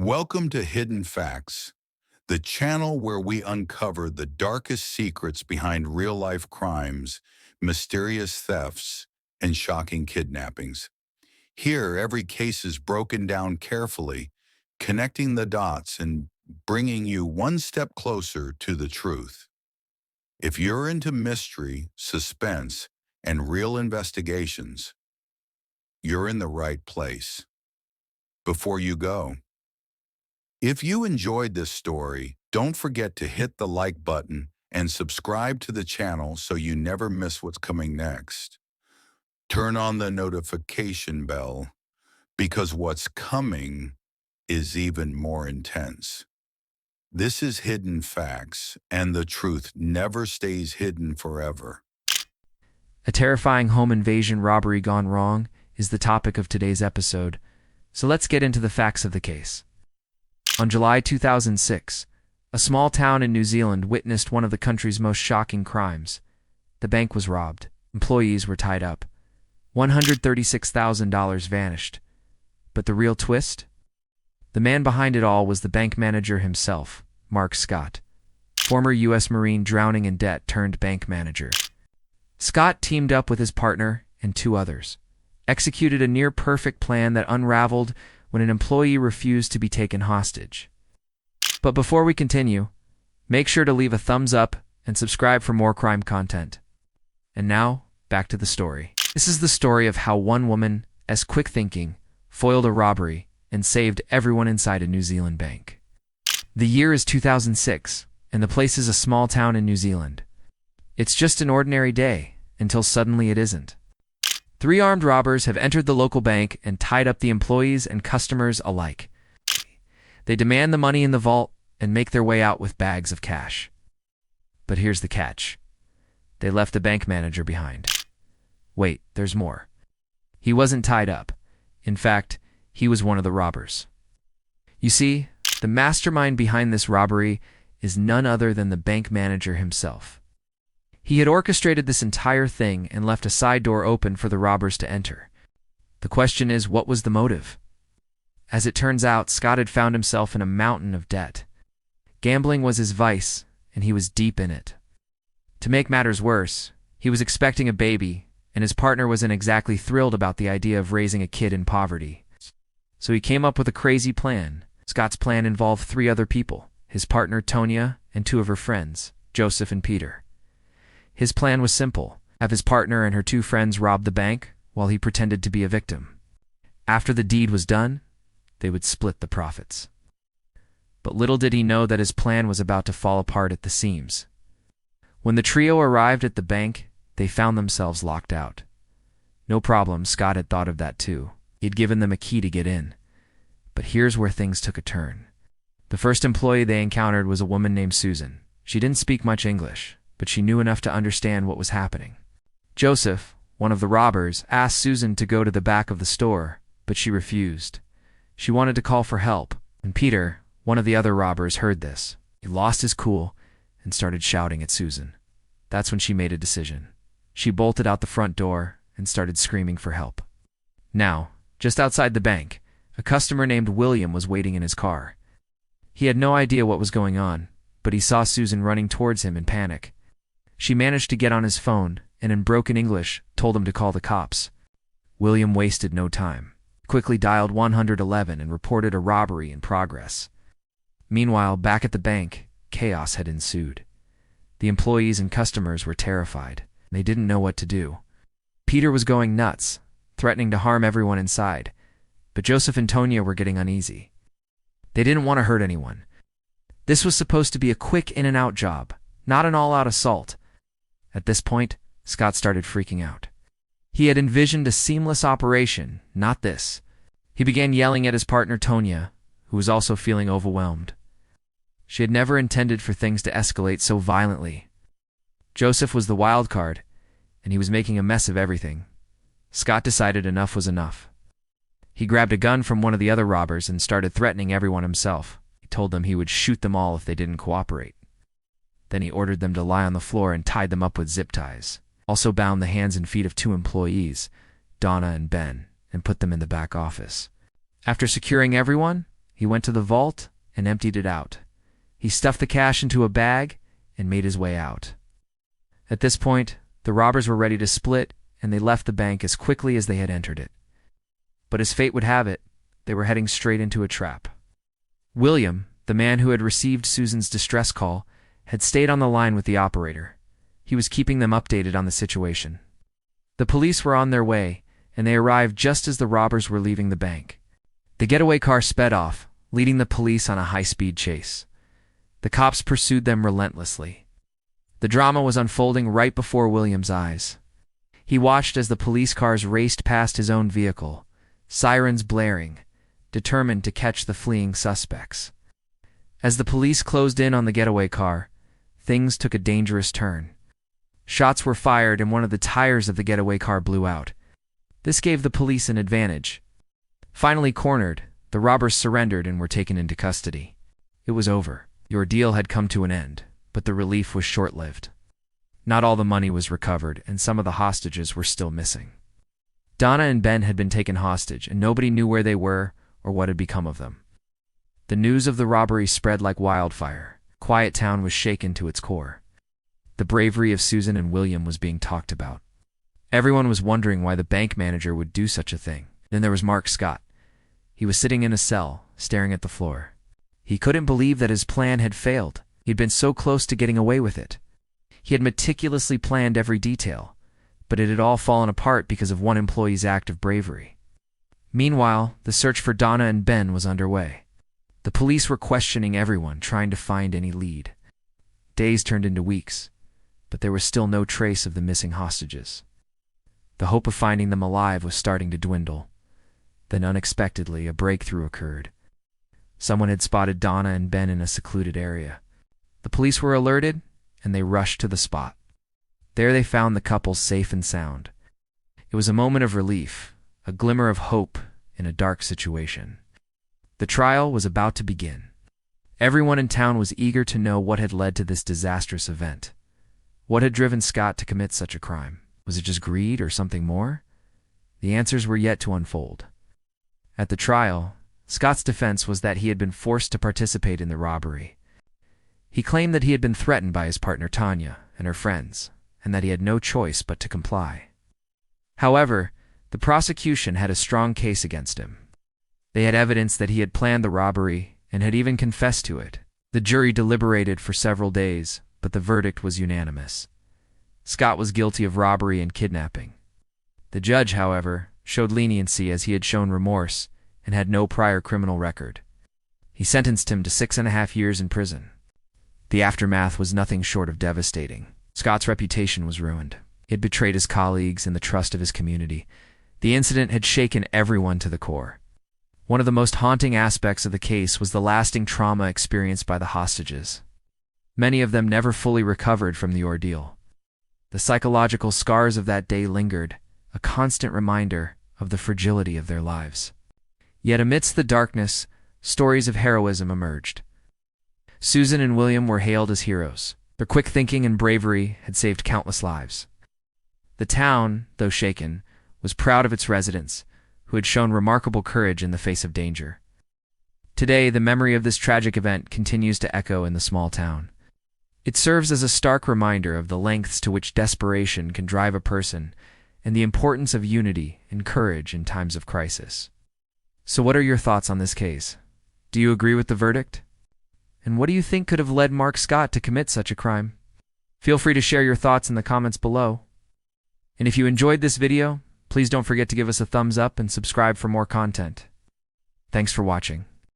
Welcome to Hidden Facts, the channel where we uncover the darkest secrets behind real-life crimes, mysterious thefts, and shocking kidnappings. Here, every case is broken down carefully, connecting the dots and bringing you one step closer to the truth. If you're into mystery, suspense, and real investigations, you're in the right place. Before you go, if you enjoyed this story, don't forget to hit the like button and subscribe to the channel so you never miss what's coming next. Turn on the notification bell because what's coming is even more intense. This is Hidden Facts, and the truth never stays hidden forever. A terrifying home invasion robbery gone wrong is the topic of today's episode, so let's get into the facts of the case. On July 2006, a small town in New Zealand witnessed one of the country's most shocking crimes. The bank was robbed. Employees were tied up. $136,000 vanished. But the real twist? The man behind it all was the bank manager himself, Mark Scott, former U.S. Marine drowning in debt turned bank manager. Scott teamed up with his partner and two others, executed a near-perfect plan that unraveled when an employee refused to be taken hostage. But before we continue, make sure to leave a thumbs up and subscribe for more crime content. And now, back to the story. This is the story of how one woman, as quick thinking, foiled a robbery and saved everyone inside a New Zealand bank. The year is 2006, and the place is a small town in New Zealand. It's just an ordinary day, until suddenly it isn't. Three armed robbers have entered the local bank and tied up the employees and customers alike. They demand the money in the vault and make their way out with bags of cash. But here's the catch. They left the bank manager behind. Wait, there's more. He wasn't tied up. In fact, he was one of the robbers. You see, the mastermind behind this robbery is none other than the bank manager himself. He had orchestrated this entire thing and left a side door open for the robbers to enter. The question is, what was the motive? As it turns out, Scott had found himself in a mountain of debt. Gambling was his vice, and he was deep in it. To make matters worse, he was expecting a baby, and his partner wasn't exactly thrilled about the idea of raising a kid in poverty. So he came up with a crazy plan. Scott's plan involved three other people, his partner Tonya and two of her friends, Joseph and Peter. His plan was simple: have his partner and her two friends rob the bank while he pretended to be a victim. After the deed was done, they would split the profits. But little did he know that his plan was about to fall apart at the seams. When the trio arrived at the bank, they found themselves locked out. No problem, Scott had thought of that too. He'd given them a key to get in. But here's where things took a turn. The first employee they encountered was a woman named Susan. She didn't speak much English, but she knew enough to understand what was happening. Joseph, one of the robbers, asked Susan to go to the back of the store, but she refused. She wanted to call for help, and Peter, one of the other robbers, heard this. He lost his cool and started shouting at Susan. That's when she made a decision. She bolted out the front door and started screaming for help. Now, just outside the bank, a customer named William was waiting in his car. He had no idea what was going on, but he saw Susan running towards him in panic. She managed to get on his phone and in broken English told him to call the cops. William wasted no time. He quickly dialed 111 and reported a robbery in progress. Meanwhile, back at the bank, chaos had ensued. The employees and customers were terrified. They didn't know what to do. Peter was going nuts, threatening to harm everyone inside, but Joseph and Tonya were getting uneasy. They didn't want to hurt anyone. This was supposed to be a quick in-and-out job, not an all-out assault. At this point, Scott started freaking out. He had envisioned a seamless operation, not this. He began yelling at his partner Tonya, who was also feeling overwhelmed. She had never intended for things to escalate so violently. Joseph was the wild card, and he was making a mess of everything. Scott decided enough was enough. He grabbed a gun from one of the other robbers and started threatening everyone himself. He told them he would shoot them all if they didn't cooperate. Then he ordered them to lie on the floor and tied them up with zip ties. Also bound the hands and feet of two employees, Donna and Ben, and put them in the back office. After securing everyone, He went to the vault and emptied it out. He stuffed the cash into a bag and made his way out. At this point, the robbers were ready to split, and they left the bank as quickly as they had entered it. But as fate would have it, they were heading straight into a trap. William, the man who had received Susan's distress call, had stayed on the line with the operator. He was keeping them updated on the situation. The police were on their way, and they arrived just as the robbers were leaving the bank. The getaway car sped off, leading the police on a high-speed chase. The cops pursued them relentlessly. The drama was unfolding right before William's eyes. He watched as the police cars raced past his own vehicle, sirens blaring, determined to catch the fleeing suspects. As the police closed in on the getaway car, things took a dangerous turn. Shots were fired and one of the tires of the getaway car blew out. This gave the police an advantage. Finally cornered, the robbers surrendered and were taken into custody. It was over. The ordeal had come to an end, but the relief was short-lived. Not all the money was recovered, and some of the hostages were still missing. Donna and Ben had been taken hostage, and nobody knew where they were or what had become of them. The news of the robbery spread like wildfire. Quiet Town was shaken to its core. The bravery of Susan and William was being talked about. Everyone was wondering why the bank manager would do such a thing. Then there was Mark Scott. He was sitting in a cell, staring at the floor. He couldn't believe that his plan had failed. He'd been so close to getting away with it. He had meticulously planned every detail, but it had all fallen apart because of one employee's act of bravery. Meanwhile, the search for Donna and Ben was underway. The police were questioning everyone, trying to find any lead. Days turned into weeks, but there was still no trace of the missing hostages. The hope of finding them alive was starting to dwindle. Then unexpectedly, a breakthrough occurred. Someone had spotted Donna and Ben in a secluded area. The police were alerted, and they rushed to the spot. There they found the couple safe and sound. It was a moment of relief, a glimmer of hope in a dark situation. The trial was about to begin. Everyone in town was eager to know what had led to this disastrous event. What had driven Scott to commit such a crime? Was it just greed or something more? The answers were yet to unfold. At the trial, Scott's defense was that he had been forced to participate in the robbery. He claimed that he had been threatened by his partner Tanya and her friends, and that he had no choice but to comply. However, the prosecution had a strong case against him. They had evidence that he had planned the robbery and had even confessed to it. The jury deliberated for several days, but the verdict was unanimous. Scott was guilty of robbery and kidnapping. The judge, however, showed leniency as he had shown remorse and had no prior criminal record. He sentenced him to 6.5 years in prison. The aftermath was nothing short of devastating. Scott's reputation was ruined. He had betrayed his colleagues and the trust of his community. The incident had shaken everyone to the core. One of the most haunting aspects of the case was the lasting trauma experienced by the hostages. Many of them never fully recovered from the ordeal. The psychological scars of that day lingered, a constant reminder of the fragility of their lives. Yet amidst the darkness, stories of heroism emerged. Susan and William were hailed as heroes. Their quick thinking and bravery had saved countless lives. The town, though shaken, was proud of its residents, who had shown remarkable courage in the face of danger. Today, the memory of this tragic event continues to echo in the small town. It serves as a stark reminder of the lengths to which desperation can drive a person and the importance of unity and courage in times of crisis. So what are your thoughts on this case? Do you agree with the verdict? And what do you think could have led Mark Scott to commit such a crime? Feel free to share your thoughts in the comments below. And if you enjoyed this video, please don't forget to give us a thumbs up and subscribe for more content. Thanks for watching.